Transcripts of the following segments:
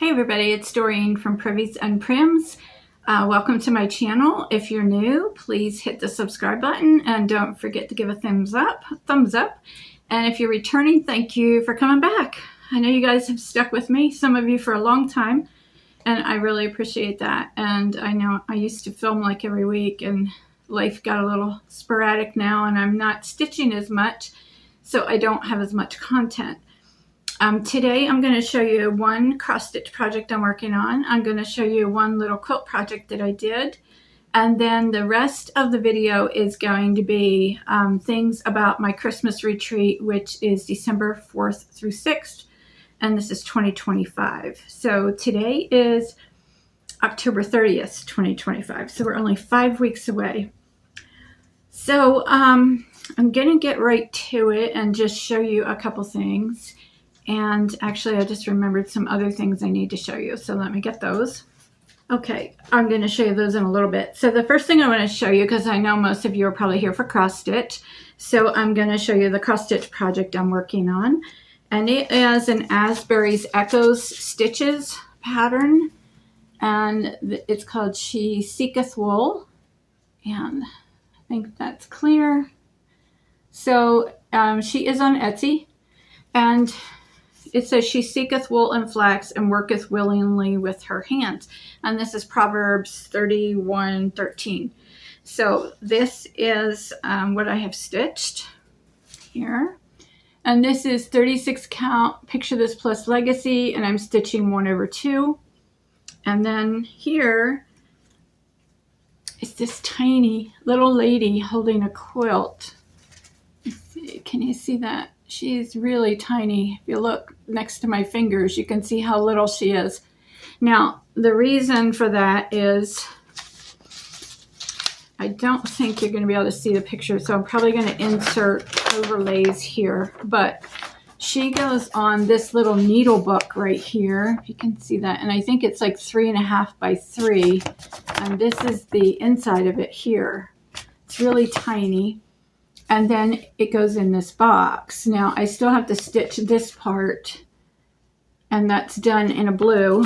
Hey everybody, it's Doreen from Privies and Prims. Welcome to my channel. If you're new, please hit the subscribe button and don't forget to give a thumbs up. And if you're returning, thank you for coming back. I know you guys have stuck with me, some of you for a long time, and I really appreciate that. And I know I used to film like every week and life got a little sporadic now and I'm not stitching as much, so I don't have as much content. Today I'm going to show you one cross stitch project I'm working on. I'm going to show you one little quilt project that I did, and then the rest of the video is going to be things about my Christmas retreat, which is December 4th through 6th, and this is 2025. So today is October 30th, 2025, so we're only 5 weeks away. So I'm going to get right to it and just show you a couple things. And actually, I just remembered some other things I need to show you. So let me get those. Okay, I'm going to show you those in a little bit. So the first thing I want to show you, because I know most of you are probably here for cross stitch, so I'm going to show you the cross stitch project I'm working on. And it is an Asbury's Echoes Stitches pattern. And it's called She Seeketh Wool. And I think that's clear. So she is on Etsy. And it says, she seeketh wool and flax and worketh willingly with her hands. And this is Proverbs 31:13. So this is what I have stitched here. And this is 36 count, picture this plus legacy, and I'm stitching 1/2. And then here is this tiny little lady holding a quilt. Let's see, can you see that? She's really tiny. If you look next to my fingers, you can see how little she is. Now, the reason for that is I don't think you're going to be able to see the picture, so I'm probably going to insert overlays here. But she goes on this little needle book right here, if you can see that. And I think it's like 3.5 by 3. And this is the inside of it here. It's really tiny. And then it goes in this box. Now I still have to stitch this part, and that's done in a blue.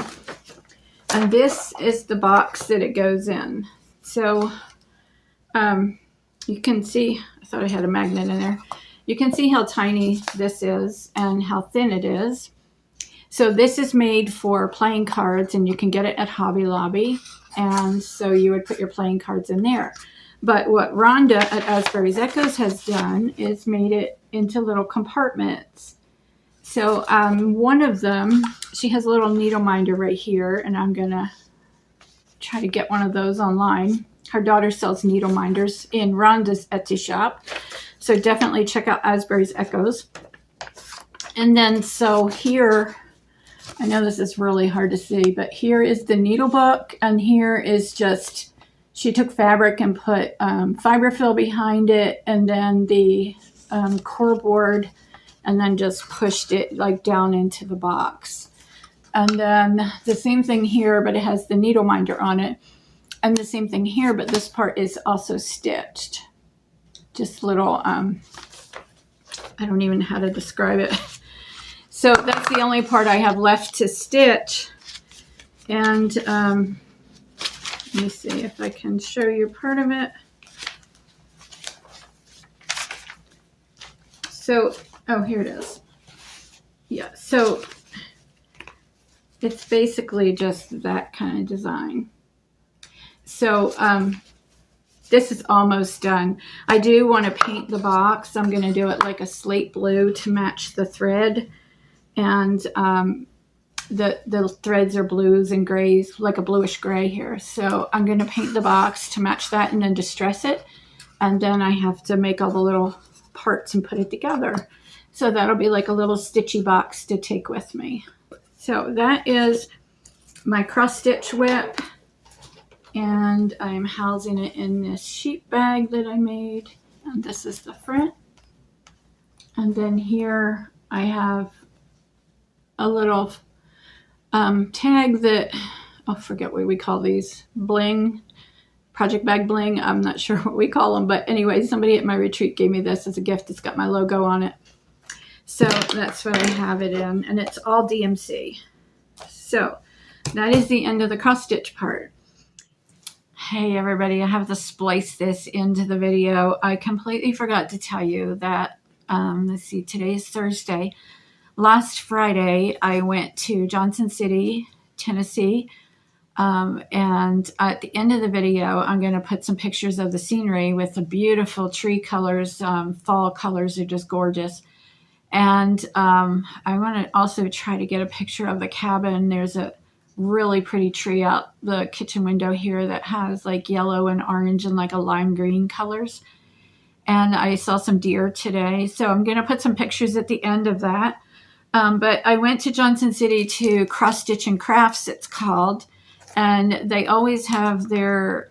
And this is the box that it goes in. So you can see, I thought I had a magnet in there. You can see how tiny this is and how thin it is. So this is made for playing cards, and you can get it at Hobby Lobby. And so you would put your playing cards in there. But what Rhonda at Asbury's Echoes has done is made it into little compartments. So one of them, she has a little needle minder right here, and I'm going to try to get one of those online. Her daughter sells needle minders in Rhonda's Etsy shop. So definitely check out Asbury's Echoes. And then so here, I know this is really hard to see, but here is the needle book, and here is just... She took fabric and put fiberfill behind it, and then the core board, and then just pushed it like down into the box. And then the same thing here, but it has the needle minder on it. And the same thing here, but this part is also stitched. Just little, I don't even know how to describe it. So that's the only part I have left to stitch. And let me see if I can show you part of it. So, oh, here it is. Yeah, so it's basically just that kind of design. So this is almost done. I do want to paint the box. I'm going to do it like a slate blue to match the thread. And the threads are blues and grays, like a bluish gray here. So I'm going to paint the box to match that and then distress it. And then I have to make all the little parts and put it together. So that'll be like a little stitchy box to take with me. So that is my cross stitch whip. And I'm housing it in this sheep bag that I made. And this is the front. And then here I have a little tag that, I forget what we call these, bling, project bag bling. I'm not sure what we call them, but anyway, somebody at my retreat gave me this as a gift. It's got my logo on it. So that's what I have it in, and it's all DMC. So that is the end of the cross stitch part. Hey everybody, I have to splice this into the video. I completely forgot to tell you that, let's see, today is Thursday. Last Friday, I went to Johnson City, Tennessee, and at the end of the video, I'm going to put some pictures of the scenery with the beautiful tree colors. Fall colors are just gorgeous. And I want to also try to get a picture of the cabin. There's a really pretty tree out the kitchen window here that has like yellow and orange and like a lime green colors. And I saw some deer today. So I'm going to put some pictures at the end of that. But I went to Johnson City to Cross Stitch and Crafts, it's called. And they always have their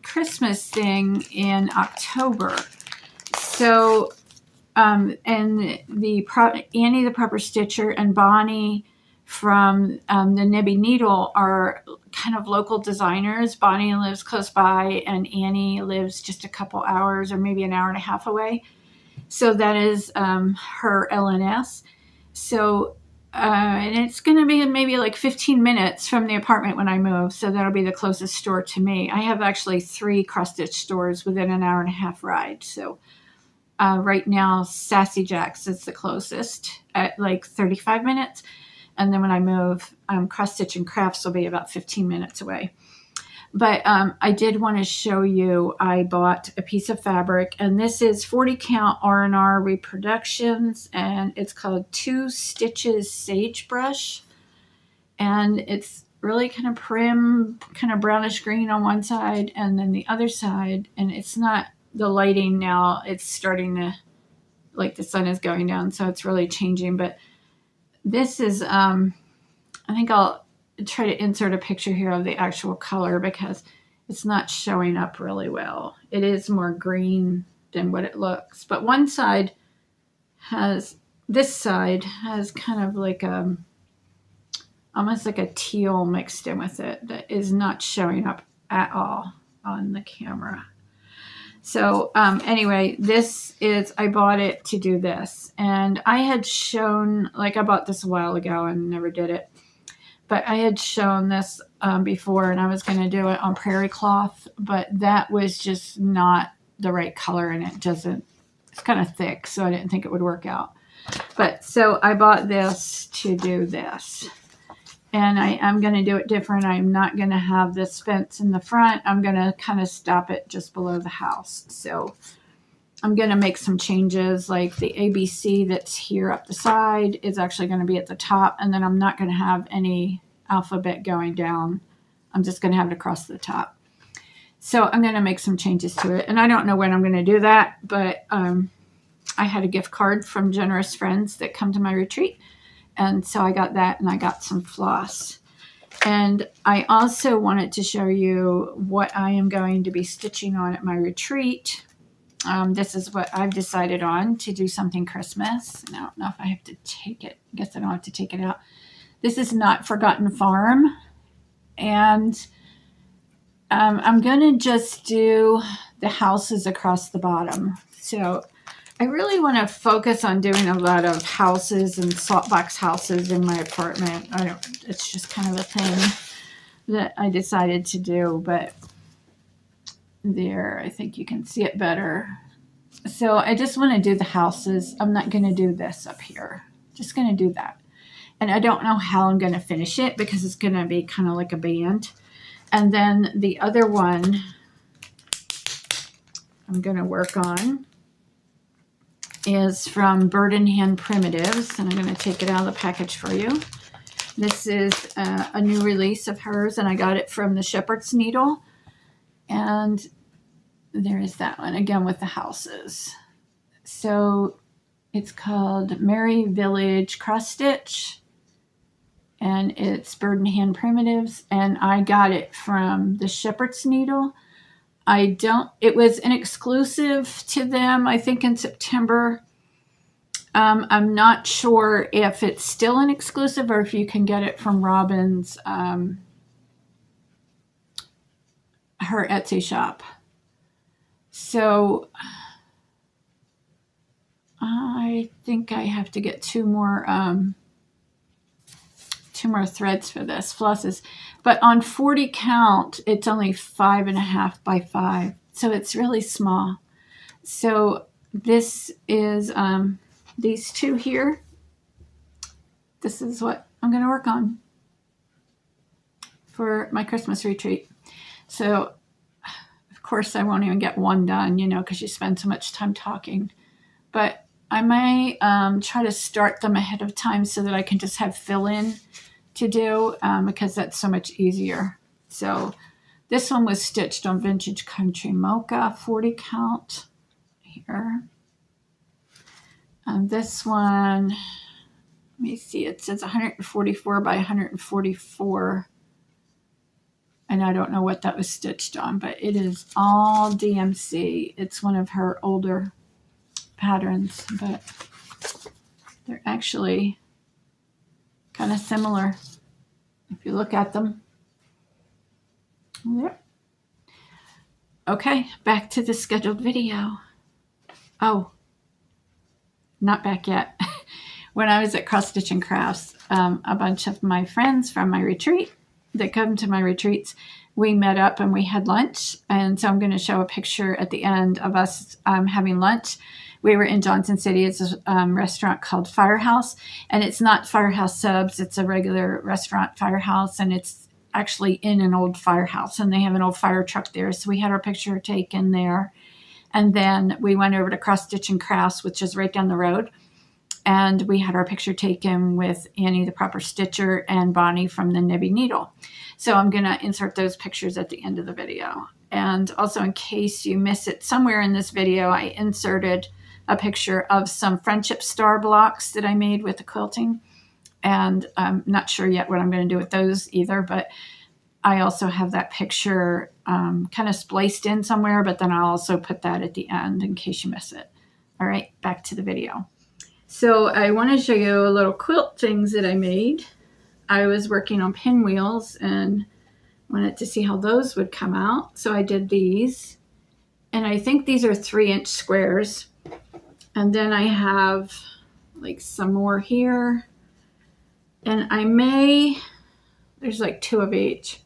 Christmas thing in October. So, and Annie the Proper Stitcher and Bonnie from the Nibby Needle are kind of local designers. Bonnie lives close by and Annie lives just a couple hours or maybe an hour and a half away. So that is her LNS. So, and it's going to be maybe like 15 minutes from the apartment when I move. So that'll be the closest store to me. I have actually 3 cross-stitch stores within an hour and a half ride. So right now, Sassy Jack's is the closest at like 35 minutes. And then when I move, Cross Stitch and Crafts will be about 15 minutes away. But I did want to show you, I bought a piece of fabric, and this is 40 count R&R Reproductions, and it's called 2 Stitches Sagebrush. And it's really kind of prim, kind of brownish green on one side, and then the other side, and it's not the lighting now, it's starting to, like the sun is going down, so it's really changing. But this is, I think I'll try to insert a picture here of the actual color because it's not showing up really well. It is more green than what it looks. But one side has, this side has kind of like a, almost like a teal mixed in with it that is not showing up at all on the camera. So anyway, this is, I bought it to do this. And I had shown, like I bought this a while ago and never did it. But I had shown this before and I was going to do it on prairie cloth. But that was just not the right color and it doesn't, it's kind of thick. So I didn't think it would work out. But so I bought this to do this. And I'm going to do it different. I'm not going to have this fence in the front. I'm going to kind of stop it just below the house. So I'm going to make some changes, like the ABC that's here up the side is actually going to be at the top. And then I'm not going to have any alphabet going down. I'm just going to have it across the top. So I'm going to make some changes to it. And I don't know when I'm going to do that. But I had a gift card from generous friends that come to my retreat. And so I got that and I got some floss. And I also wanted to show you what I am going to be stitching on at my retreat. This is what I've decided on to do something Christmas. And I don't know if I have to take it. I guess I don't have to take it out. This is Not Forgotten Farm. And I'm going to just do the houses across the bottom. So I really want to focus on doing a lot of houses and salt box houses in my apartment. It's just kind of a thing that I decided to do, but there, I think you can see it better. So I just want to do the houses. I'm not going to do this up here. Just going to do that. And I don't know how I'm going to finish it because it's going to be kind of like a band. And then the other one I'm going to work on is from Bird in Hand Primitives, and I'm going to take it out of the package for you. This is a new release of hers, and I got it from the Shepherd's Needle. And there is that one, again with the houses. So it's called Merry Village Cross Stitch, and it's Bird in Hand Primitives, and I got it from the Shepherd's Needle. It was an exclusive to them, I think in September. I'm not sure if it's still an exclusive or if you can get it from Robin's, her Etsy shop. So I think I have to get two more 2 more threads for this, flosses. But on 40 count, it's only 5.5 by 5. So it's really small. So this is these two here. This is what I'm going to work on for my Christmas retreat. So, of course, I won't even get one done, you know, because you spend so much time talking. But I may try to start them ahead of time so that I can just have fill-in to do because that's so much easier. So this one was stitched on Vintage Country Mocha, 40 count here. This one, let me see, it says 144 by 144. And I don't know what that was stitched on, but it is all DMC. It's one of her older patterns, but they're actually kind of similar if you look at them. Yep. Okay, back to the scheduled video. Oh, not back yet. When I was at Cross Stitch and Crafts, a bunch of my friends from my retreat that come to my retreats, we met up and we had lunch. And so I'm going to show a picture at the end of us having lunch. We were in Johnson City. It's a restaurant called Firehouse. And it's not Firehouse Subs. It's a regular restaurant, Firehouse. And it's actually in an old firehouse. And they have an old fire truck there. So we had our picture taken there. And then we went over to Cross Stitch and Crafts, which is right down the road. And we had our picture taken with Annie, the proper stitcher, and Bonnie from the Nibby Needle. So I'm going to insert those pictures at the end of the video. And also, in case you miss it, somewhere in this video, I inserted a picture of some friendship star blocks that I made with the quilting. And I'm not sure yet what I'm going to do with those either, but I also have that picture kind of spliced in somewhere, but then I'll also put that at the end in case you miss it. All right, back to the video. So I want to show you a little quilt things that I made. I was working on pinwheels and wanted to see how those would come out. So I did these. And I think these are 3-inch squares. And then I have like some more here. And I may, there's like 2 of each.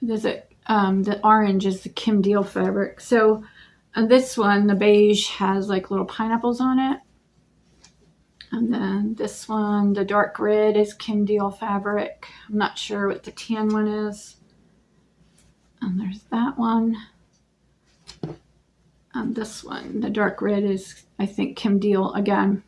There's a, the orange is the Kim Deal fabric. So on this one, the beige has like little pineapples on it. And then this one, the dark red is Kim Deal fabric. I'm not sure what the tan one is. And there's that one. And this one, the dark red is, I think, Kim Deal again.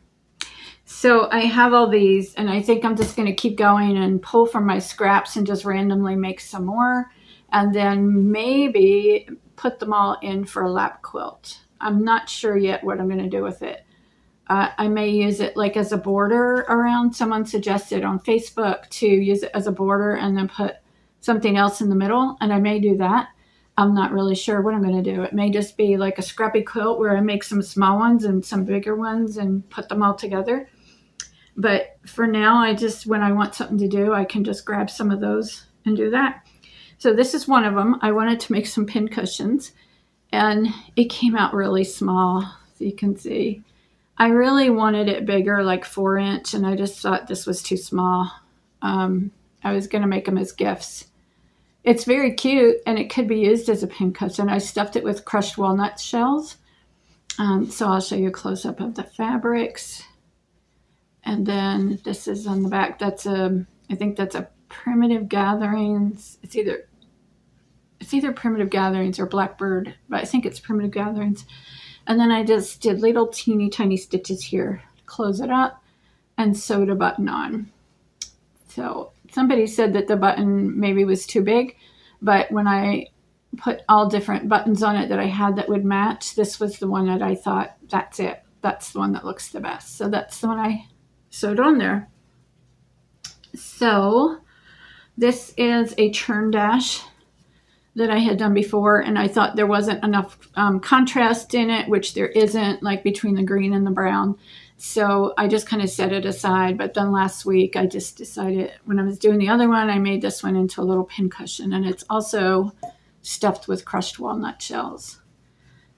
So I have all these, and I think I'm just going to keep going and pull from my scraps and just randomly make some more. And then maybe put them all in for a lap quilt. I'm not sure yet what I'm going to do with it. I may use it like as a border around. Someone suggested on Facebook to use it as a border and then put something else in the middle. And I may do that. I'm not really sure what I'm going to do. It may just be like a scrappy quilt where I make some small ones and some bigger ones and put them all together. But for now, I just, when I want something to do, I can just grab some of those and do that. So this is one of them. I wanted to make some pin cushions and it came out really small. So you can see. I really wanted it bigger, like 4-inch, and I just thought this was too small. I was going to make them as gifts. It's very cute, and it could be used as a pin cushion. I stuffed it with crushed walnut shells. So I'll show you a close-up of the fabrics. And then this is on the back. That's a, I think that's a Primitive Gatherings. It's either Primitive Gatherings or Blackbird, but I think it's Primitive Gatherings. And then I just did little teeny tiny stitches here to close it up and sewed a button on. So somebody said that the button maybe was too big, but when I put all different buttons on it that I had that would match, this was the one that I thought, that's it. That's the one that looks the best. So that's the one I sewed on there. So this is a churn dash that I had done before, and I thought there wasn't enough contrast in it, which there isn't, like between the green and the brown. So I just kind of set it aside. But then last week, I just decided when I was doing the other one, I made this one into a little pin cushion, and it's also stuffed with crushed walnut shells.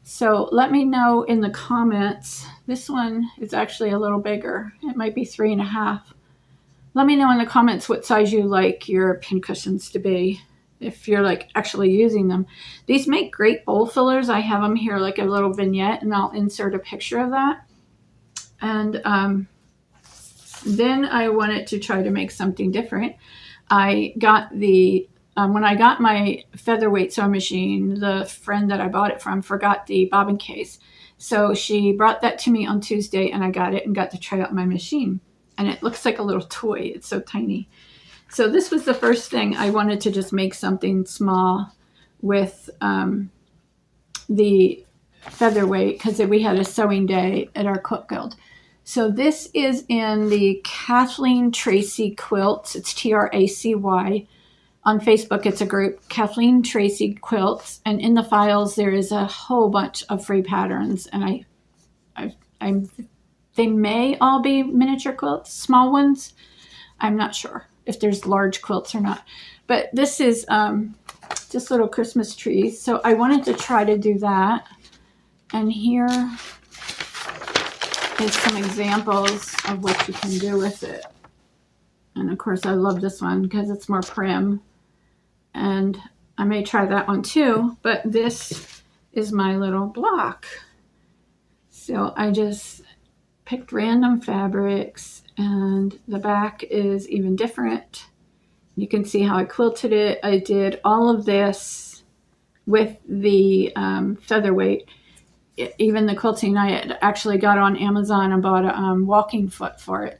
So let me know in the comments. This one is actually a little bigger. It might be 3.5. let me know in the comments what size you like your pincushions to be, if you're like actually using them. These make great bowl fillers. I have them here like a little vignette, and I'll insert a picture of that. And then I wanted to try to make something different. I got the when I got my featherweight sewing machine, the friend that I bought it from forgot the bobbin case. So she brought that to me on Tuesday, and I got it and got to try out my machine. And it looks like a little toy. It's so tiny. So this was the first thing. I wanted to just make something small with the featherweight, because we had a sewing day at our quilt guild. So this is in the Kathleen Tracy Quilts. It's Tracy. On Facebook, it's a group, Kathleen Tracy Quilts. And in the files, there is a whole bunch of free patterns. And they may all be miniature quilts, small ones. I'm not sure if there's large quilts or not. But this is just little Christmas trees. So I wanted to try to do that. And here is some examples of what you can do with it. And of course, I love this one because it's more prim. And I may try that one too. But this is my little block. So I just picked random fabrics, and the back is even different. You can see how I quilted it. I did all of this with the featherweight. Even the quilting, I had actually got on Amazon and bought a walking foot for it.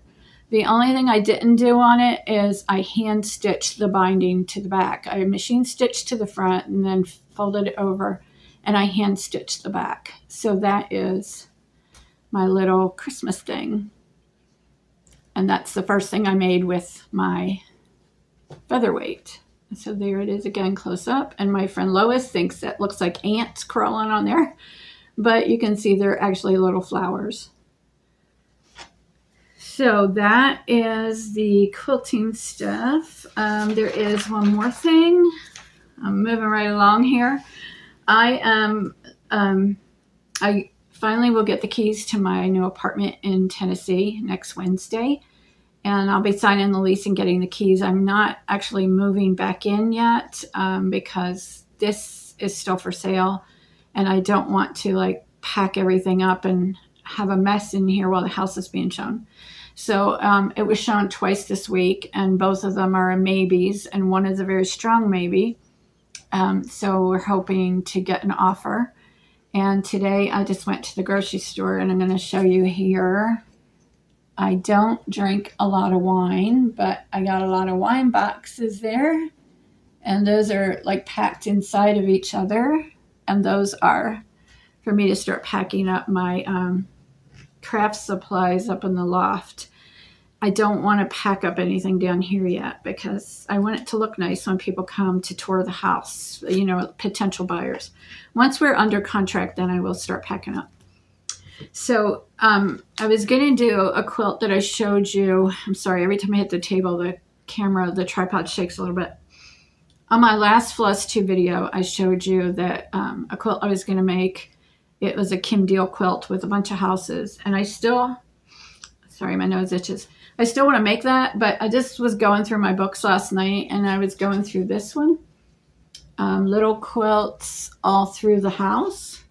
The only thing I didn't do on it is I hand stitched the binding to the back. I machine stitched to the front and then folded it over, and I hand stitched the back. So that is my little Christmas thing. And that's the first thing I made with my featherweight. So there it is again, close up. And my friend Lois thinks that looks like ants crawling on there. But you can see they're actually little flowers. So that is the quilting stuff. There is one more thing. I'm moving right along here. I finally will get the keys to my new apartment in Tennessee next Wednesday. And I'll be signing the lease and getting the keys. I'm not actually moving back in yet because this is still for sale. And I don't want to like pack everything up and have a mess in here while the house is being shown. So it was shown twice this week, and both of them are maybes, and one is a very strong maybe. So we're hoping to get an offer. And today I just went to the grocery store, and I'm going to show you here. I don't drink a lot of wine, but I got a lot of wine boxes there. And those are like packed inside of each other. And those are for me to start packing up my craft supplies up in the loft. I don't want to pack up anything down here yet because I want it to look nice when people come to tour the house, you know, potential buyers. Once we're under contract, then I will start packing up. So I was going to do a quilt that I showed you. I'm sorry, every time I hit the table, the camera, the tripod shakes a little bit. On my last flosstube video, I showed you that a quilt I was going to make. It was a Kim Deal quilt with a bunch of houses. And I still, sorry, my nose itches. I still want to make that, but I just was going through my books last night, and I was going through this one. Little quilts all through the house.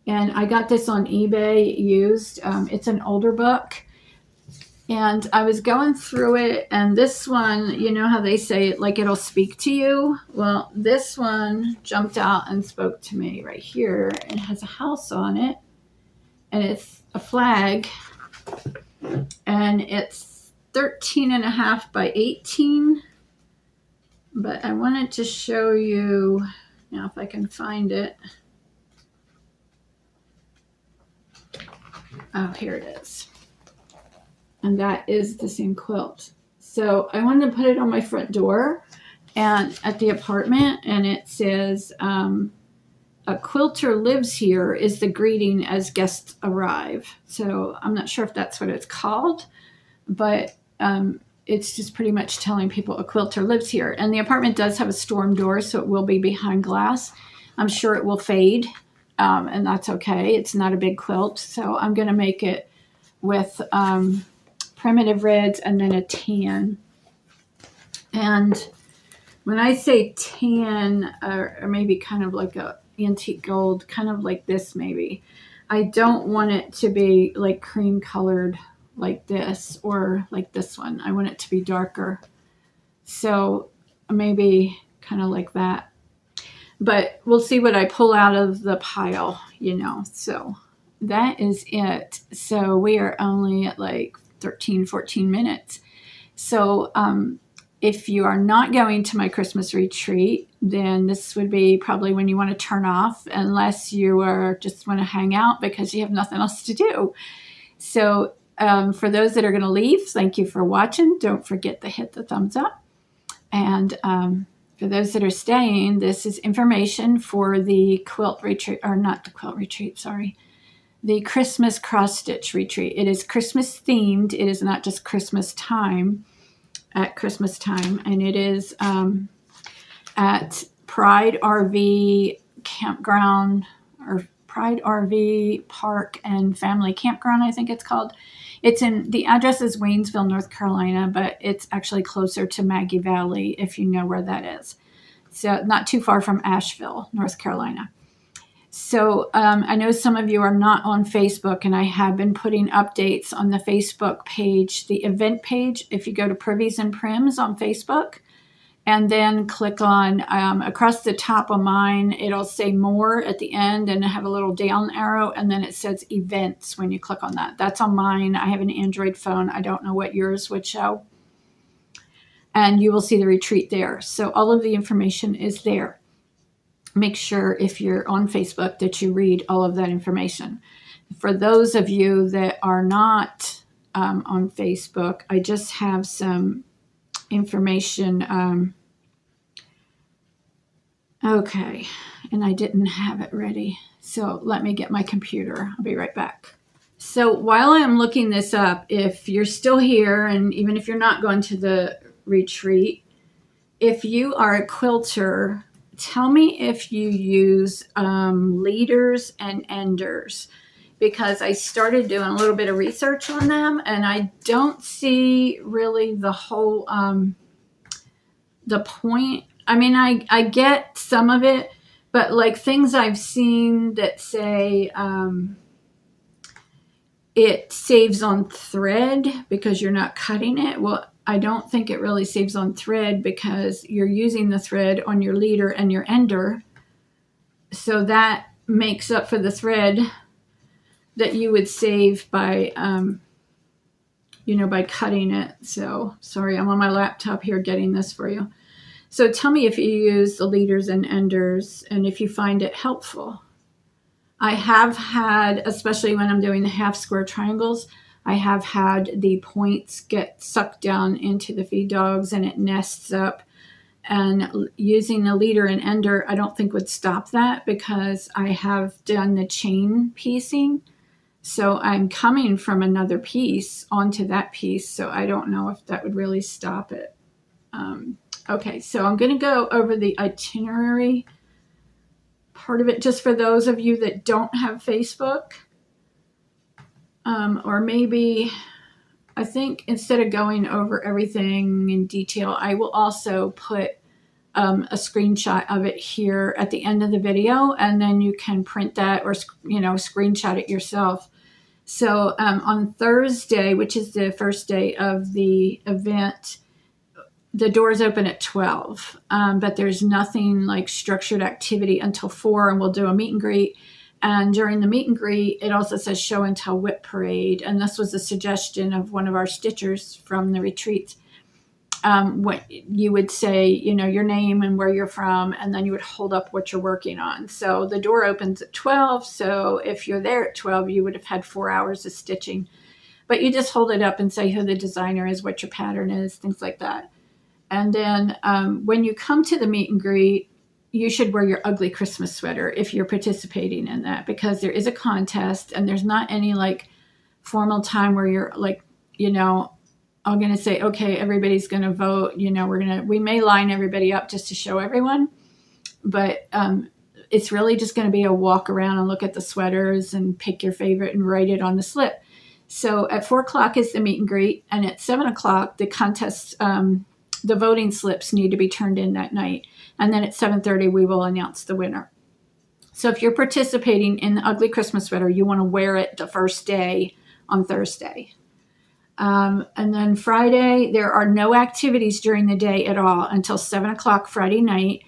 And I got this on eBay used. It's an older book. And I was going through it, and this one, you know how they say it, like it'll speak to you? Well, this one jumped out and spoke to me right here. It has a house on it, and it's a flag, and it's 13.5 by 18. But I wanted to show you, now if I can find it. Oh, here it is. And that is the same quilt. So I wanted to put it on my front door and at the apartment, and it says, a quilter lives here is the greeting as guests arrive. So I'm not sure if that's what it's called, but it's just pretty much telling people a quilter lives here. And the apartment does have a storm door, so it will be behind glass. I'm sure it will fade, and that's okay. It's not a big quilt, so I'm going to make it with primitive reds, and then a tan. And when I say tan, or maybe kind of like a antique gold, kind of like this maybe, I don't want it to be like cream colored like this or like this one. I want it to be darker. So maybe kind of like that. But we'll see what I pull out of the pile, So that is it. So we are only at like 13, 14 minutes. So if you are not going to my Christmas retreat, then this would be probably when you want to turn off, unless you are just want to hang out because you have nothing else to do. So for those that are going to leave, thank you for watching. Don't forget to hit the thumbs up. And for those that are staying, this is information for the quilt retreat, or not the quilt retreat, sorry, the Christmas cross stitch retreat. It is Christmas themed. It is not just Christmas time. At Christmas time, and it is at Pride RV Campground, or Pride RV Park and Family Campground, I think it's called. The address is Waynesville, North Carolina, but it's actually closer to Maggie Valley, if you know where that is. So not too far from Asheville, North Carolina. So I know some of you are not on Facebook, and I have been putting updates on the Facebook page, the event page. If you go to Privies and Prims on Facebook, and then click on across the top of mine, it'll say more at the end, and have a little down arrow, and then it says events when you click on that. That's on mine. I have an Android phone. I don't know what yours would show. And you will see the retreat there. So all of the information is there. Make sure if you're on Facebook that you read all of that information. For those of you that are not on Facebook, I just have some information. Okay, and I didn't have it ready. So let me get my computer. I'll be right back. So while I'm looking this up, if you're still here, and even if you're not going to the retreat, if you are a quilter, tell me if you use leaders and enders, because I started doing a little bit of research on them, and I don't see really the whole, the point. I mean, I get some of it, but like things I've seen that say it saves on thread because you're not cutting it. Well, I don't think it really saves on thread because you're using the thread on your leader and your ender. So that makes up for the thread that you would save by, by cutting it. So sorry, I'm on my laptop here getting this for you. So tell me if you use the leaders and enders and if you find it helpful. I have had, especially when I'm doing the half square triangles, I have had the points get sucked down into the feed dogs and it nests up. And using a leader and ender, I don't think would stop that because I have done the chain piecing. So I'm coming from another piece onto that piece. So I don't know if that would really stop it. Okay, so I'm going to go over the itinerary part of it just for those of you that don't have Facebook. Or maybe, I think instead of going over everything in detail, I will also put a screenshot of it here at the end of the video, and then you can print that or, screenshot it yourself. So on Thursday, which is the first day of the event, the doors open at 12, but there's nothing like structured activity until 4, and we'll do a meet and greet. And during the meet and greet, it also says show and tell whip parade. And this was a suggestion of one of our stitchers from the retreat. What you would say, your name and where you're from, and then you would hold up what you're working on. So the door opens at 12. So if you're there at 12, you would have had 4 hours of stitching. But you just hold it up and say who the designer is, what your pattern is, things like that. And then when you come to the meet and greet, you should wear your ugly Christmas sweater if you're participating in that, because there is a contest and there's not any like formal time where you're like, I'm going to say, okay, everybody's going to vote. We may line everybody up just to show everyone, but it's really just going to be a walk around and look at the sweaters and pick your favorite and write it on the slip. So at 4 o'clock is the meet and greet, and at 7 o'clock, the contest, the voting slips need to be turned in that night. And then at 7:30, we will announce the winner. So if you're participating in the Ugly Christmas Sweater, you want to wear it the first day on Thursday. And then Friday, there are no activities during the day at all until 7 o'clock Friday night.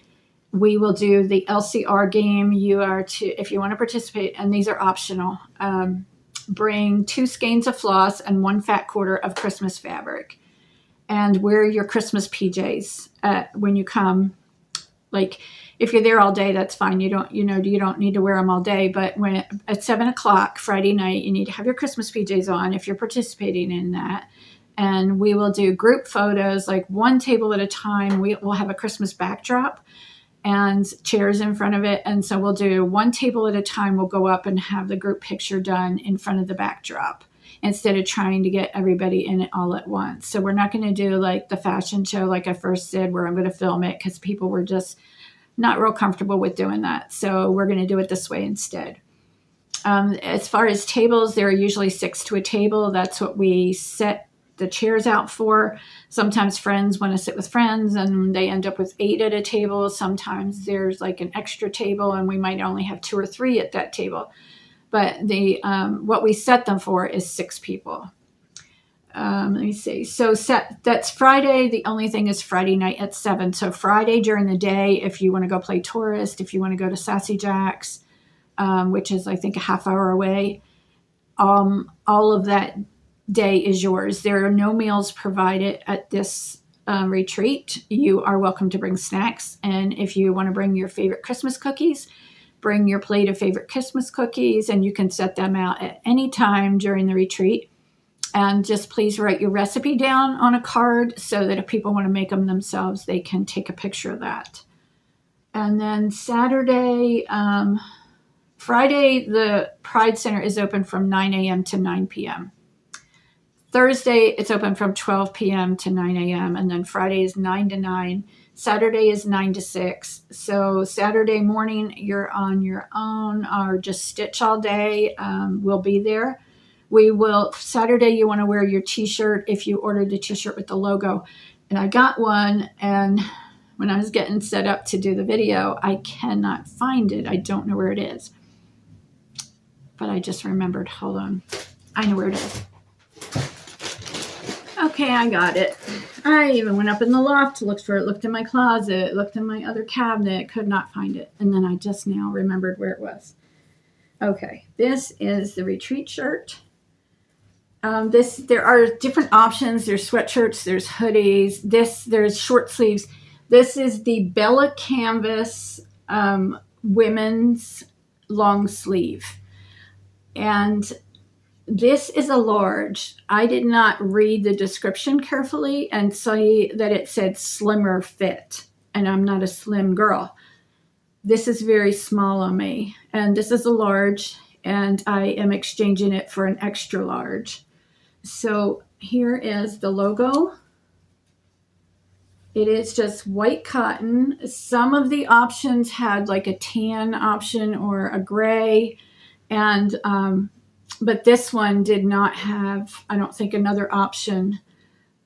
We will do the LCR game. You are to, if you want to participate, and these are optional, bring 2 skeins of floss and 1 fat quarter of Christmas fabric, and wear your Christmas PJs when you come. Like, if you're there all day, that's fine. You don't need to wear them all day. But when at 7 o'clock Friday night, you need to have your Christmas PJs on if you're participating in that. And we will do group photos, like 1 table at a time. We'll have a Christmas backdrop and chairs in front of it. And so we'll do 1 table at a time. We'll go up and have the group picture done in front of the backdrop instead of trying to get everybody in it all at once. So we're not going to do like the fashion show like I first did, where I'm going to film it, because people were just not real comfortable with doing that. So we're going to do it this way instead. As far as tables, there are usually 6 to a table. That's what we set the chairs out for. Sometimes friends want to sit with friends and they end up with 8 at a table. Sometimes there's like an extra table and we might only have 2 or 3 at that table. But what we set them for is 6 people. Let me see. So that's Friday. The only thing is Friday night at 7. So Friday during the day, if you want to go play tourist, if you want to go to Sassy Jack's, which is I think a half hour away, all of that day is yours. There are no meals provided at this retreat. You are welcome to bring snacks. And if you want to bring your favorite Christmas cookies, bring your plate of favorite Christmas cookies, and you can set them out at any time during the retreat. And just please write your recipe down on a card so that if people want to make them themselves, they can take a picture of that. And then Friday, the Pride Center is open from 9 a.m. to 9 p.m. Thursday, it's open from 12 p.m. to 9 a.m. And then Friday is 9 to 9. Saturday is 9 to 6. So Saturday morning, you're on your own or just stitch all day. We'll be there. Saturday, you want to wear your t-shirt if you ordered the t-shirt with the logo. And I got one, and when I was getting set up to do the video, I cannot find it. I don't know where it is. But I just remembered. Hold on. I know where it is. Okay, I got it. I even went up in the loft to look for it, looked in my closet, looked in my other cabinet, could not find it. And then I just now remembered where it was. Okay, this is the retreat shirt. There are different options. There's sweatshirts, there's hoodies, there's short sleeves. This is the Bella Canvas women's long sleeve. And this is a large. I did not read the description carefully and see that it said slimmer fit, and I'm not a slim girl. This is very small on me, and this is a large, and I am exchanging it for an extra large. So here is the logo. It is just white cotton. Some of the options had like a tan option or a gray, and but this one did not have, I don't think, another option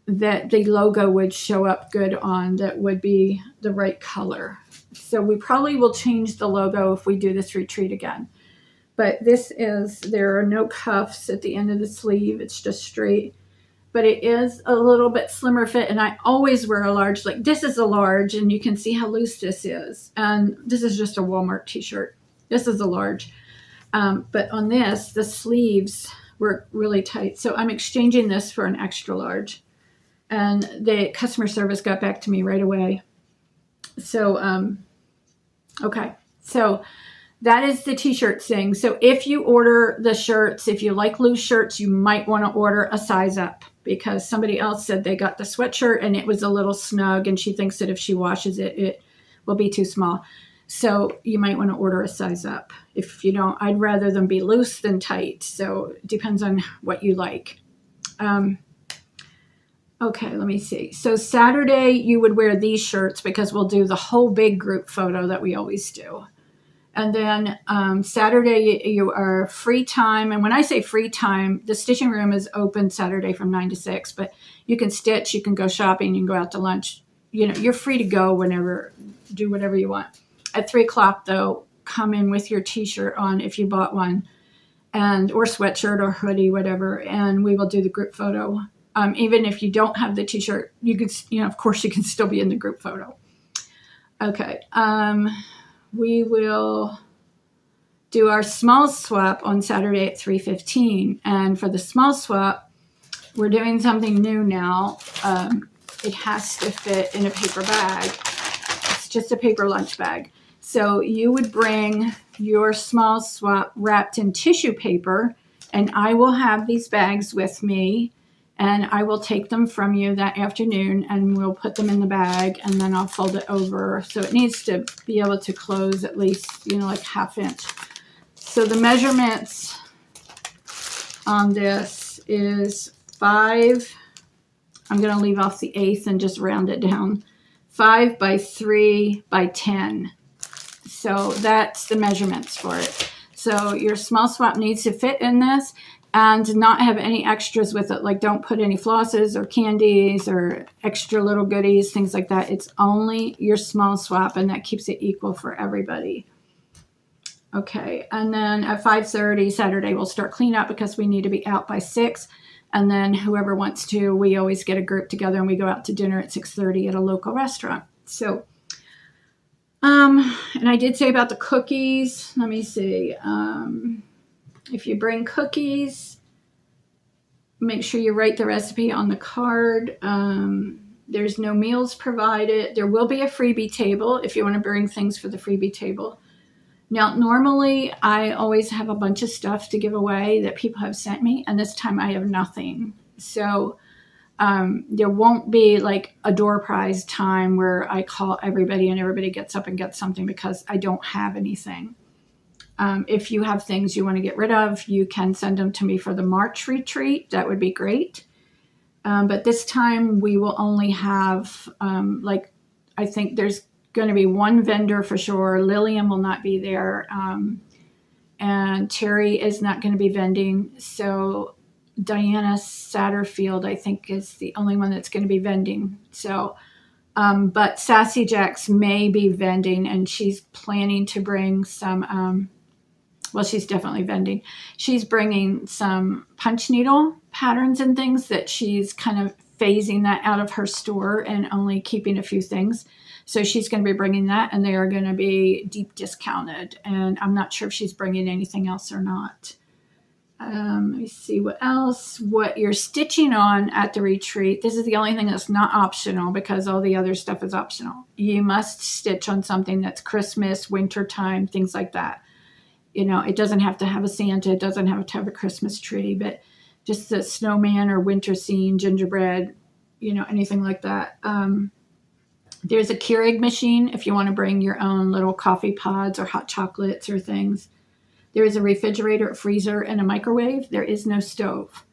that the logo would show up good on that would be the right color. So we probably will change the logo if we do this retreat again. But there are no cuffs at the end of the sleeve. It's just straight. But it is a little bit slimmer fit, and I always wear a large. Like, this is a large, and you can see how loose this is. And this is just a Walmart t-shirt. This is a large. But on this, the sleeves were really tight. So I'm exchanging this for an extra large. And the customer service got back to me right away. So, okay. So that is the t-shirt thing. So if you order the shirts, if you like loose shirts, you might want to order a size up, because somebody else said they got the sweatshirt and it was a little snug, and she thinks that if she washes it, it will be too small. So you might want to order a size up. If you don't, I'd rather them be loose than tight. So it depends on what you like. Okay, let me see. So Saturday, you would wear these shirts because we'll do the whole big group photo that we always do. And then Saturday, you are free time. And when I say free time, the stitching room is open Saturday from 9 to 6. But you can stitch, you can go shopping, you can go out to lunch. You know, you're free to go whenever, do whatever you want. At 3 o'clock, though, come in with your T-shirt on if you bought one, and or sweatshirt or hoodie, whatever, and we will do the group photo. Even if you don't have the T-shirt, you could, you know, of course, you can still be in the group photo. Okay. We will do our small swap on Saturday at 3:15. And for the small swap, we're doing something new now. It has to fit in a paper bag. It's just a paper lunch bag. So you would bring your small swap wrapped in tissue paper, and I will have these bags with me, and I will take them from you that afternoon, and we'll put them in the bag, and then I'll fold it over. So it needs to be able to close at least, you know, like 1/2 inch. So the measurements on this is 5. I'm going to leave off the 1/8 and just round it down. 5 by 3 by 10. So that's the measurements for it. So your small swap needs to fit in this and not have any extras with it. Like, don't put any flosses or candies or extra little goodies, things like that. It's only your small swap, and that keeps it equal for everybody. Okay, and then at 5:30 Saturday, we'll start cleanup because we need to be out by 6. And then whoever wants to, we always get a group together and we go out to dinner at 6:30 at a local restaurant. So, and I did say about the cookies. Let me see. If you bring cookies, make sure you write the recipe on the card. There's no meals provided. There will be a freebie table if you want to bring things for the freebie table. Now, normally I always have a bunch of stuff to give away that people have sent me, and this time I have nothing. So there won't be like a door prize time where I call everybody and everybody gets up and gets something because I don't have anything. If you have things you want to get rid of, you can send them to me for the March retreat. That would be great. But this time we will only have, I think there's going to be one vendor for sure. Lillian will not be there. And Terry is not going to be vending. So Diana Satterfield, I think, is the only one that's going to be vending. So, but Sassy Jacks may be vending, and she's planning to bring some, well, she's definitely vending. She's bringing some punch needle patterns and things that she's kind of phasing that out of her store and only keeping a few things. So she's going to be bringing that, and they are going to be deep discounted. And I'm not sure if she's bringing anything else or not. Let me see what else. What you're stitching on at the retreat. This is the only thing that's not optional because all the other stuff is optional. You must stitch on something that's Christmas, wintertime, things like that. You know, it doesn't have to have a Santa. It doesn't have to have a Christmas tree, but just the snowman or winter scene, gingerbread, you know, anything like that. There's a Keurig machine if you want to bring your own little coffee pods or hot chocolates or things. There is a refrigerator, a freezer, and a microwave. There is no stove.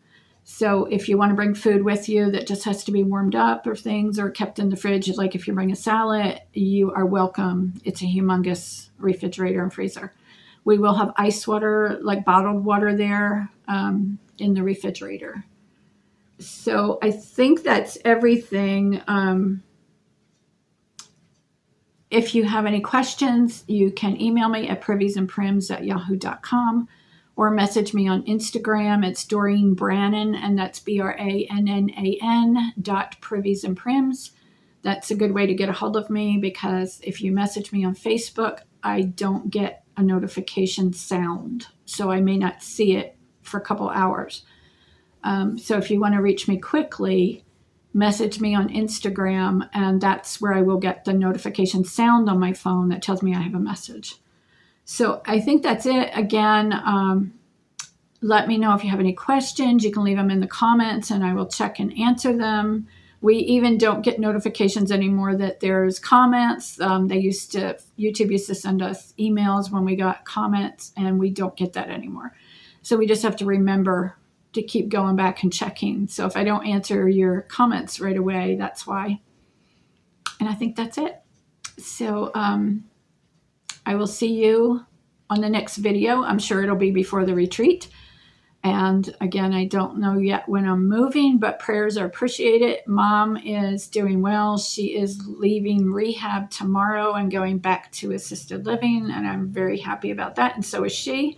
So if you want to bring food with you that just has to be warmed up or things or kept in the fridge, like if you bring a salad, you are welcome. It's a humongous refrigerator and freezer. We will have ice water, like bottled water there in the refrigerator. So I think that's everything. If you have any questions, you can email me at priviesandprims@yahoo.com or message me on Instagram. It's Doreen Brannan, and that's BRANNAN.priviesandprims. That's a good way to get a hold of me because if you message me on Facebook, I don't get a notification sound. So I may not see it for a couple hours. So if you want to reach me quickly, message me on Instagram, and that's where I will get the notification sound on my phone that tells me I have a message. So I think that's it. Again, let me know if you have any questions. You can leave them in the comments, and I will check and answer them. We even don't get notifications anymore that there's comments. YouTube used to send us emails when we got comments, and we don't get that anymore. So we just have to remember to keep going back and checking. So if I don't answer your comments right away, that's why. And I think that's it. So I will see you on the next video. I'm sure it'll be before the retreat. And again, I don't know yet when I'm moving, but prayers are appreciated. Mom is doing well. She is leaving rehab tomorrow and going back to assisted living, and I'm very happy about that, and so is she.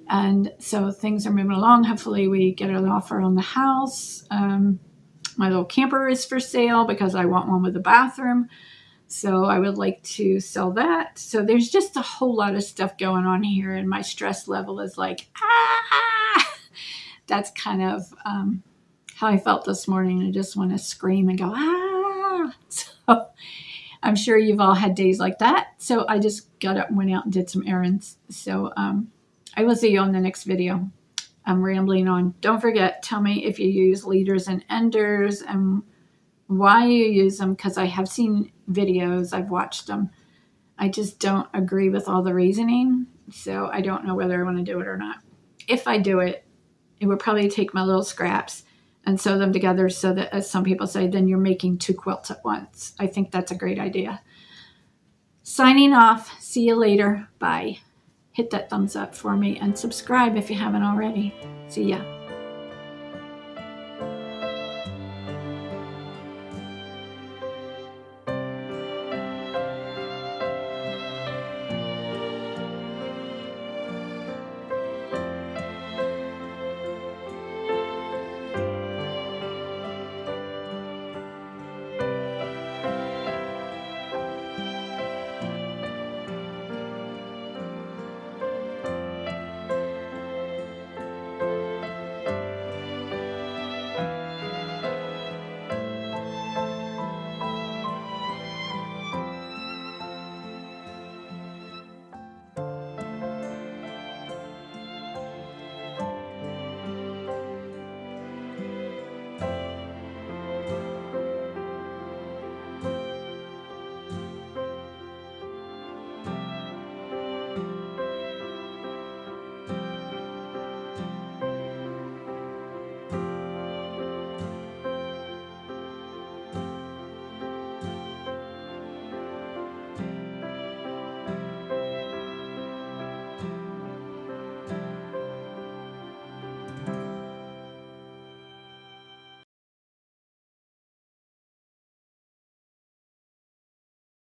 And so things are moving along. Hopefully we get an offer on the house. My little camper is for sale because I want one with a bathroom. So I would like to sell that. So there's just a whole lot of stuff going on here, and my stress level is like, That's kind of how I felt this morning. I just want to scream and go, So I'm sure you've all had days like that. So I just got up and went out and did some errands. So I will see you on the next video. I'm rambling on. Don't forget, tell me if you use leaders and enders and why you use them, because I have seen videos. I've watched them. I just don't agree with all the reasoning. So I don't know whether I want to do it or not. If I do it, it would probably take my little scraps and sew them together so that, as some people say, then you're making 2 quilts at once. I think that's a great idea. Signing off. See you later. Bye. Hit that thumbs up for me and subscribe if you haven't already. See ya.